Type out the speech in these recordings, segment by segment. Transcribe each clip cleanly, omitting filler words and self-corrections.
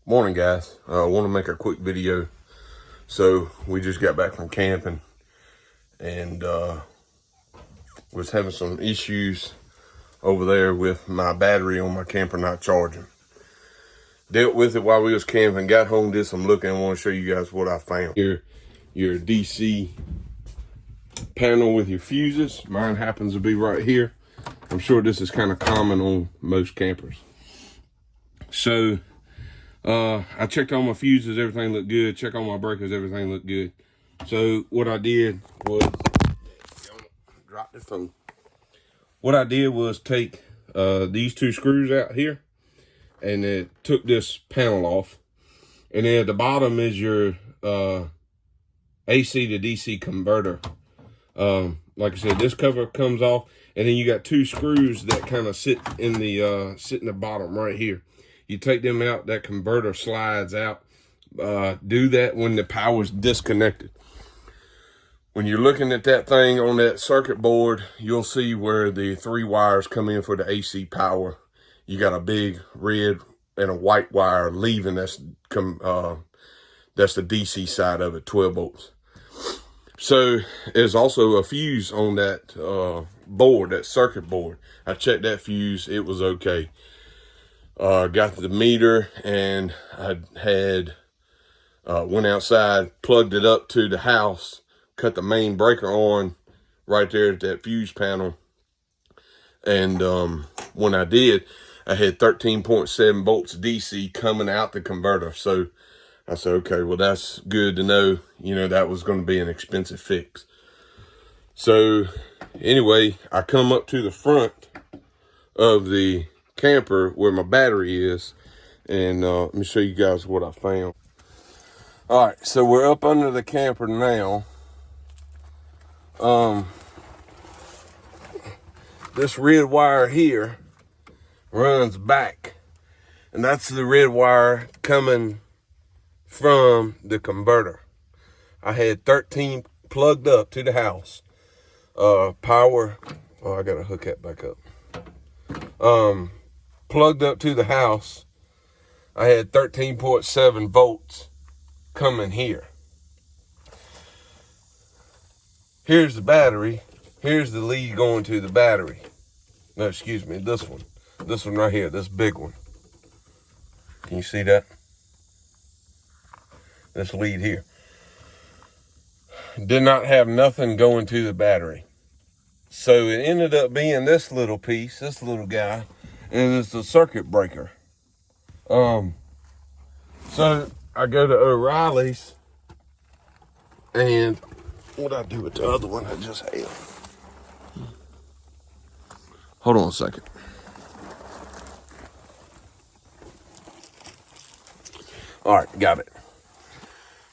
Morning, guys. I want to make a quick video. So we just got back from camping and was having some issues over there with my battery on my camper not charging. Dealt with it while we was camping, got home, did some looking. I want to show you guys what I found. Here, your DC panel with your fuses. Mine happens to be right here. I'm sure this is kind of common on most campers. So I checked on my fuses, everything looked good. Check on my breakers, everything looked good. So what I did was, drop the phone. What I did was take these two screws out here, and it took this panel off. And then at the bottom is your AC to DC converter. Like I said, this cover comes off, and then you got two screws that kind of sit in the bottom right here. You take them out, that converter slides out. Do that when the power's disconnected. When you're looking at that thing on that circuit board, you'll see where the three wires come in for the AC power. You got a big red and a white wire leaving. That's the DC side of it, 12 volts. So there's also a fuse on that board, that circuit board. I checked that fuse, it was okay. Got the meter, and I had went outside, plugged it up to the house, cut the main breaker on right there at that fuse panel. And when I did, I had 13.7 volts DC coming out the converter. So I said, okay, well, that's good to know. You know, that was going to be an expensive fix. So anyway, I come up to the front of the camper where my battery is, and let me show you guys what I found. All right, so we're up under the camper now. This red wire here runs back, and that's the red wire coming from the converter. I had 13 plugged up to the house. Power, oh, I gotta hook that back up. Plugged up to the house, I had 13.7 volts coming here. Here's the battery. Here's the lead going to the battery. No, excuse me, this one. This one right here, this big one. Can you see that? This lead here. Did not have nothing going to the battery. So it ended up being this little piece, this little guy, and it's a circuit breaker. So I go to O'Reilly's, and what I do with the other one I just had. Hold on a second. All right, got it.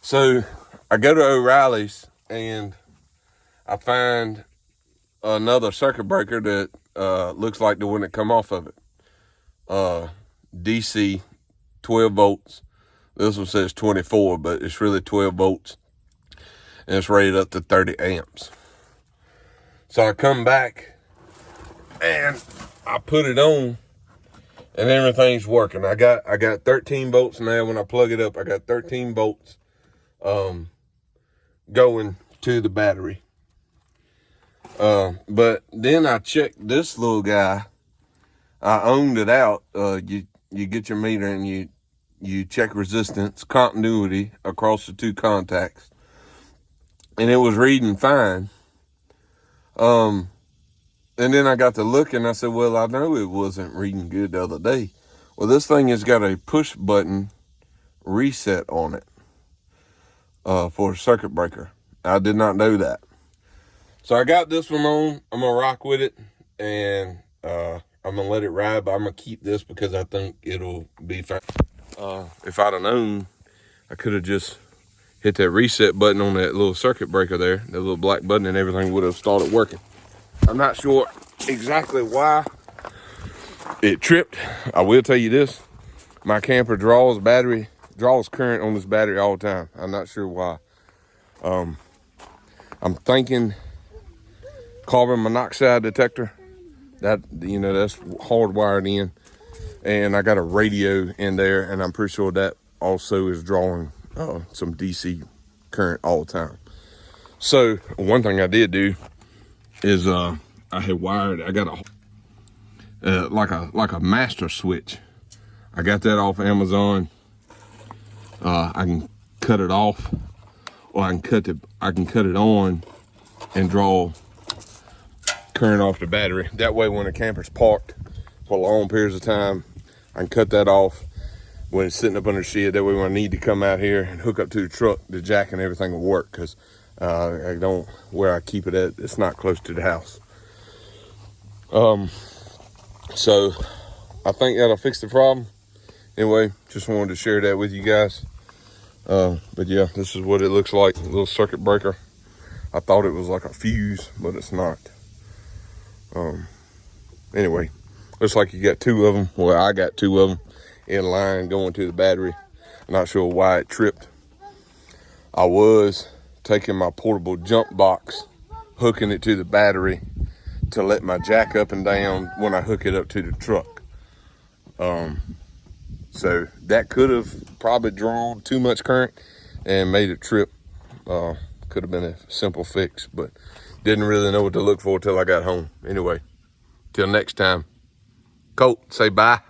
So I go to O'Reilly's, and I find another circuit breaker that looks like the one that come off of it. DC, 12 volts. This one says 24, but it's really 12 volts. And it's rated up to 30 amps. So I come back, and I put it on, and everything's working. I got 13 volts now. When I plug it up, I got 13 volts going to the battery. But then I checked this little guy. I owned it out. You get your meter, and you check resistance, continuity across the two contacts, and it was reading fine. And then I got to look, and I said, well, I know it wasn't reading good the other day. Well, this thing has got a push button reset on it for a circuit breaker. I did not know that. So I got this one on. I'm gonna rock with it, and I'm gonna let it ride, but I'm gonna keep this because I think it'll be fine. If I'd have known, I could have just hit that reset button on that little circuit breaker there, that little black button, and everything would have started working. I'm not sure exactly why it tripped. I will tell you this, my camper draws current on this battery all the time. I'm not sure why. I'm thinking carbon monoxide detector. That, that's hardwired in, and I got a radio in there, and I'm pretty sure that also is drawing some DC current all the time. So one thing I did do is I got a like a master switch. I got that off Amazon. I can cut it off, or I can cut it on and draw current off the battery. That way when the camper's parked for long periods of time, I can cut that off when it's sitting up under the shed. That way when I need to come out here and hook up to the truck, the jack and everything will work, because where I keep it at, it's not close to the house. So I think that'll fix the problem. Anyway, just wanted to share that with you guys. But yeah, this is what it looks like, a little circuit breaker. I thought it was like a fuse, but it's not. Anyway, looks like you got two of them. Well, I got two of them in line going to the battery. I'm not sure why it tripped. I was taking my portable jump box, hooking it to the battery to let my jack up and down when I hook it up to the truck. So that could have probably drawn too much current and made it trip. Could have been a simple fix, but didn't really know what to look for till I got home. Anyway, till next time. Colt, say bye.